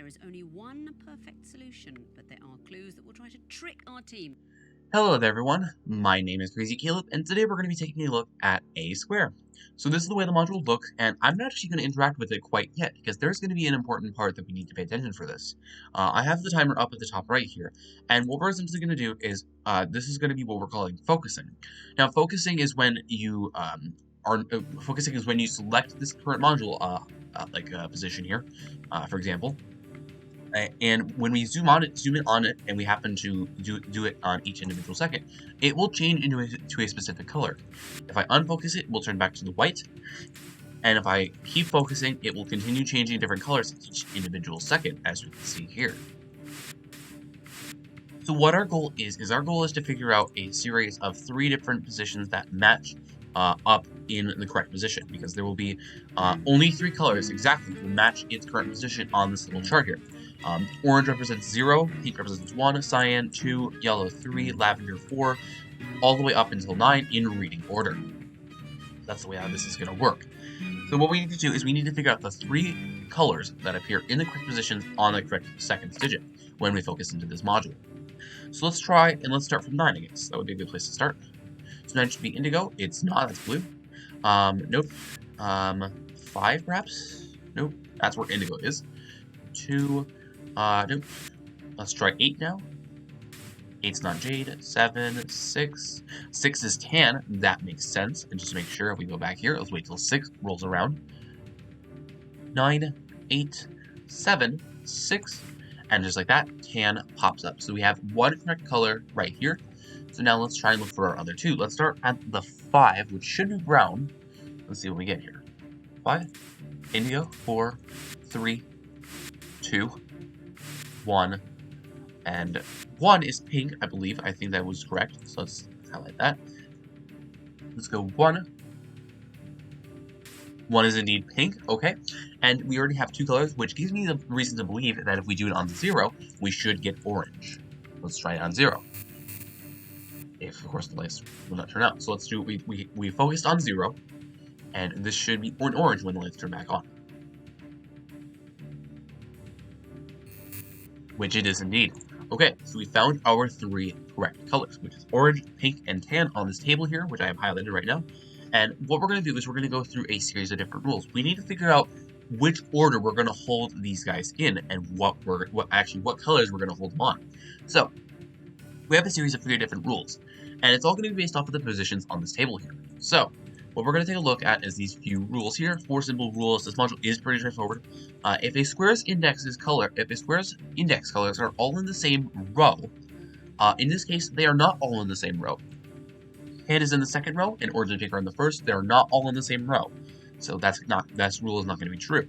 There is only one perfect solution, but there are clues that will try to trick our team. Hello there everyone, my name is Crazy Caleb, and today we're going to be taking a look at a square. So this is the way the module looks, and I'm not actually going to interact with it quite yet, because there's going to be an important part that we need to pay attention for this. I have the timer up at the top right here, and what we're essentially going to do is, this is going to be what we're calling focusing. Now focusing is when you, focusing is when you select this current module, like a position here, for example. And when we zoom in on it, and we happen to do it on each individual second, it will change to a specific color. If I unfocus it, it will turn back to the white, and if I keep focusing, it will continue changing different colors each individual second, as we can see here. So what our goal is to figure out a series of 3 different positions that match up in the correct position, because there will be only 3 colors exactly will match its current position on this little chart here. Orange represents 0, pink represents 1, cyan 2, yellow 3, lavender 4, all the way up until 9 in reading order. That's the way how this is going to work. So what we need to do is we need to figure out the 3 colors that appear in the correct positions on the correct second digit when we focus into this module. So let's try, and let's start from 9, I guess. That would be a good place to start. So 9 should be indigo. It's not, that's blue. Nope. 5 perhaps? Nope. That's where indigo is. 2, nope. Let's try 8 now. 8's not jade. 7, 6. 6 is tan. That makes sense. And just to make sure, if we go back here, let's wait till 6 rolls around. 9, 8, 7, 6. And just like that, tan pops up. So we have 1 correct color right here. So now let's try and look for our other 2. Let's start at the 5, which should be brown. Let's see what we get here. 5, indigo, 4, 3, 2, 1, and 1 is pink, I believe. I think that was correct. So let's highlight that. Let's go 1. 1 is indeed pink, okay. And we already have 2 colors, which gives me the reason to believe that if we do it on 0, we should get orange. Let's try it on 0. If, of course, the lights will not turn out. So let's do, we focused on 0, and this should be orange when the lights turn back on. Which it is indeed. Okay, so we found our 3 correct colors, which is orange, pink, and tan on this table here, which I have highlighted right now. And what we're going to do is we're going to go through a series of different rules. We need to figure out which order we're going to hold these guys in, and what colors we're going to hold them on. So we have a series of 3 different rules, and it's all going to be based off of the positions on this table here. So what we're going to take a look at is these few rules here. 4 simple rules. This module is pretty straightforward. If a square's index colors are all in the same row, in this case, they are not all in the same row. Head is in the second row, and orange and pink are in the first. They are not all in the same row, so that rule is not going to be true.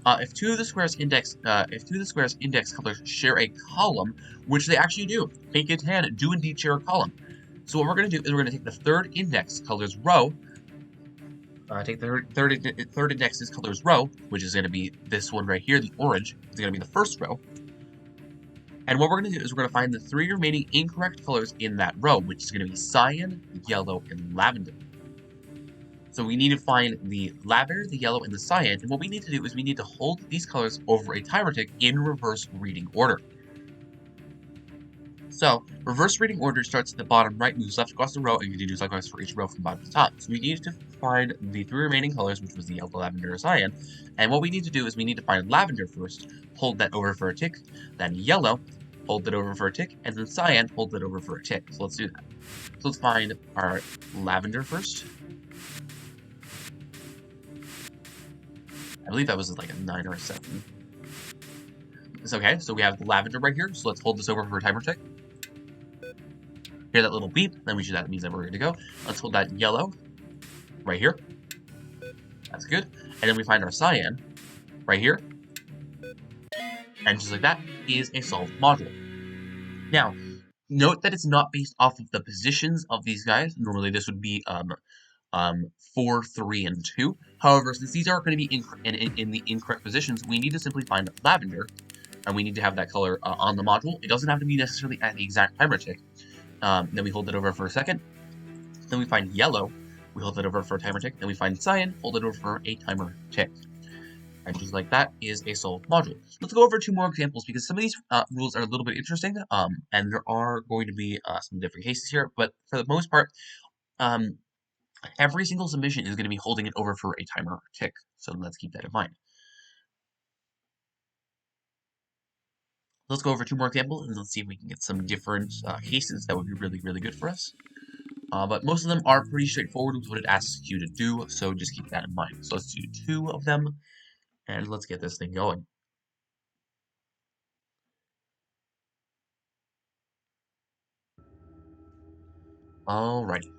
If two of the square's index colors share a column, which they actually do, pink and tan do indeed share a column. So what we're going to do is we're going to take the third index colors row. Take the third index's colors row, which is going to be this one right here, the orange. It's going to be the first row. And what we're going to do is we're going to find the 3 remaining incorrect colors in that row, which is going to be cyan, yellow, and lavender. So we need to find the lavender, the yellow, and the cyan, and what we need to do is we need to hold these colors over a timer tick in reverse reading order. So, reverse reading order starts at the bottom right, moves left across the row, and continues likewise for each row from bottom to top. So we need to find the 3 remaining colors, which was the yellow, lavender, and cyan, and what we need to do is we need to find lavender first, hold that over for a tick, then yellow, hold that over for a tick, and then cyan, hold that over for a tick. So let's do that. So let's find our lavender first. I believe that was like a 9 or a 7. It's okay, so we have the lavender right here, so let's hold this over for a timer tick. Hear that little beep, then that means that we're ready to go. Let's hold that yellow right here. That's good. And then we find our cyan right here. And just like that is a solved module. Now, note that it's not based off of the positions of these guys. Normally this would be 4, 3, and 2. However, since these are going to be in the incorrect positions, we need to simply find lavender, and we need to have that color on the module. It doesn't have to be necessarily at the exact timer tick. Then we hold it over for a second. Then we find yellow. We hold it over for a timer tick. Then we find cyan. Hold it over for a timer tick. And just like that is a solved module. Let's go over 2 more examples because some of these rules are a little bit interesting, and there are going to be some different cases here, but for the most part, every single submission is going to be holding it over for a timer tick, so let's keep that in mind. Let's go over 2 more examples, and let's see if we can get some different cases that would be really, really good for us. But most of them are pretty straightforward with what it asks you to do, so just keep that in mind. So let's do 2 of them, and let's get this thing going. Alrighty.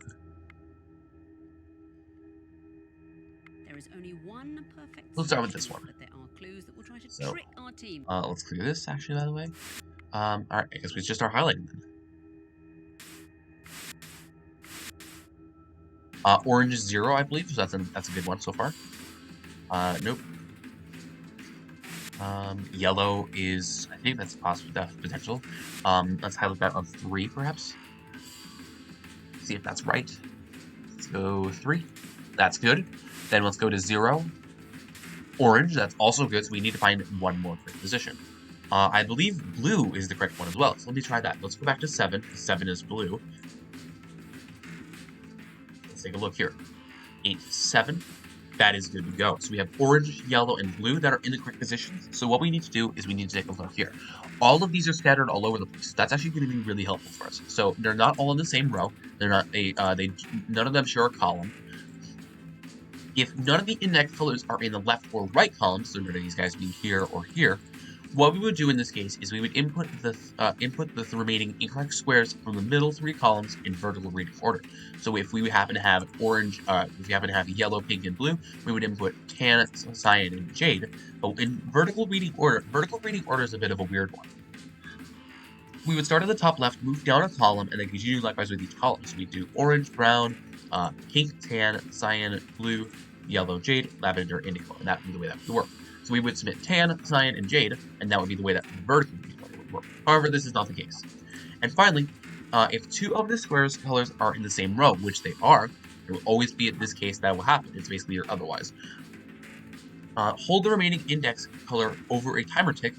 There is only one perfect Let's start with solution, this one. but there are clues that will try to So, trick our team. Let's clear this, actually, by the way. Alright, I guess we just start highlighting them. Orange is 0, I believe, so that's a good one so far. Nope. Yellow is, I think that's possible, that's potential. Let's highlight that on 3, perhaps. See if that's right. Let's go 3. That's good. Then let's go to 0. Orange, that's also good, so we need to find one more correct position. I believe blue is the correct one as well, so let me try that. Let's go back to 7, 7 is blue. Let's take a look here. 8, 7. That is good to go. So we have orange, yellow, and blue that are in the correct positions. So what we need to do is we need to take a look here. All of these are scattered all over the place. That's actually going to be really helpful for us. So they're not all in the same row. They're not none of them share a column. If none of the index colors are in the left or right columns, so none of these guys being here or here, what we would do in this case is we would input the remaining incorrect squares from the middle 3 columns in vertical reading order. So if we happen to have orange, if we happen to have yellow, pink, and blue, we would input tan, cyan, and jade. But in vertical reading order is a bit of a weird one. We would start at the top left, move down a column, and then continue likewise with each column. So we do orange, brown, pink, tan, cyan, blue, yellow, jade, lavender, indigo, and that would be the way that would work. So we would submit tan, cyan, and jade, and that would be the way that vertical reading order would work. However, this is not the case. And finally, if 2 of the squares colors are in the same row, which they are, it will always be in this case that will happen. It's basically your otherwise. Hold the remaining index color over a timer tick,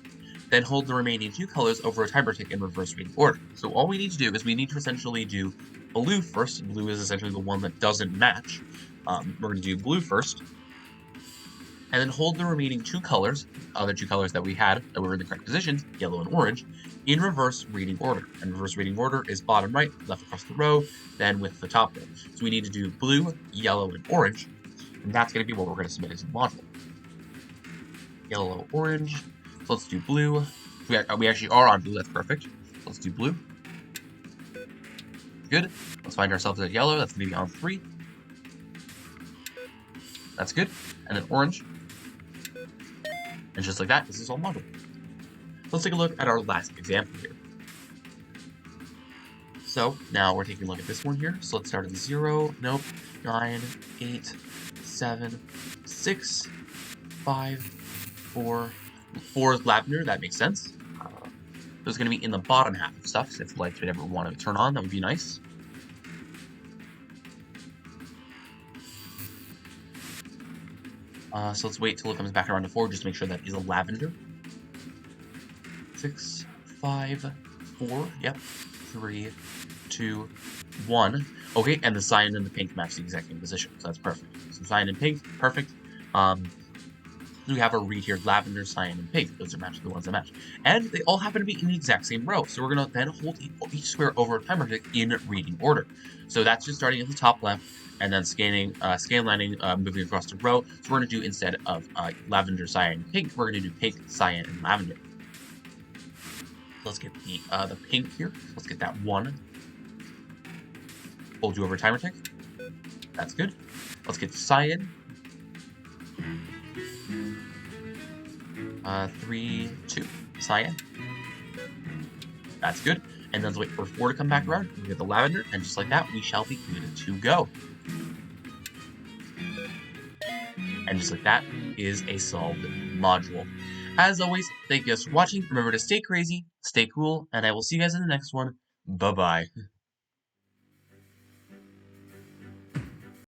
then hold the remaining 2 colors over a timer tick in reverse reading order. So all we need to do is we need to essentially do blue first. Blue is essentially the one that doesn't match. We're going to do blue first. And then hold the remaining 2 colors, other 2 colors that we had that were in the correct positions, yellow and orange, in reverse reading order. And reverse reading order is bottom right, left across the row, then with the top row. So we need to do blue, yellow, and orange. And that's going to be what we're going to submit as the module. Yellow, orange. So let's do blue. We actually are on blue, that's perfect. Let's do blue. Good. Let's find ourselves at yellow, that's going to be on 3. That's good. And then orange. And just like that, this is all module. Let's take a look at our last example here. So now we're taking a look at this one here. So let's start at 0, nope, 9, 8, 7, 6, 5, 4. 4 is lavender, that makes sense. It's going to be in the bottom half of stuff, so if lights would ever want to turn on, that would be nice. So let's wait till it comes back around to 4, just to make sure that is a lavender. 6, 5, 4, yep, 3, 2, 1. Okay, and the cyan and the pink match the exact same position, so that's perfect. So cyan and pink, perfect. We have a read here, lavender, cyan, and pink. Those are matching the ones that match. And they all happen to be in the exact same row. So we're going to then hold each square over a timer tick in reading order. So that's just starting at the top left and then scan lining, moving across the row. So we're going to do, instead of lavender, cyan, and pink, we're going to do pink, cyan, and lavender. Let's get the pink here. Let's get that 1. Hold you over a timer tick. That's good. Let's get cyan. 3, 2. Cyan. That's good. And then let's wait for 4 to come back around. We get the lavender, and just like that, we shall be good to go. And just like that is a solved module. As always, thank you guys for watching. Remember to stay crazy, stay cool, and I will see you guys in the next one. Bye-bye.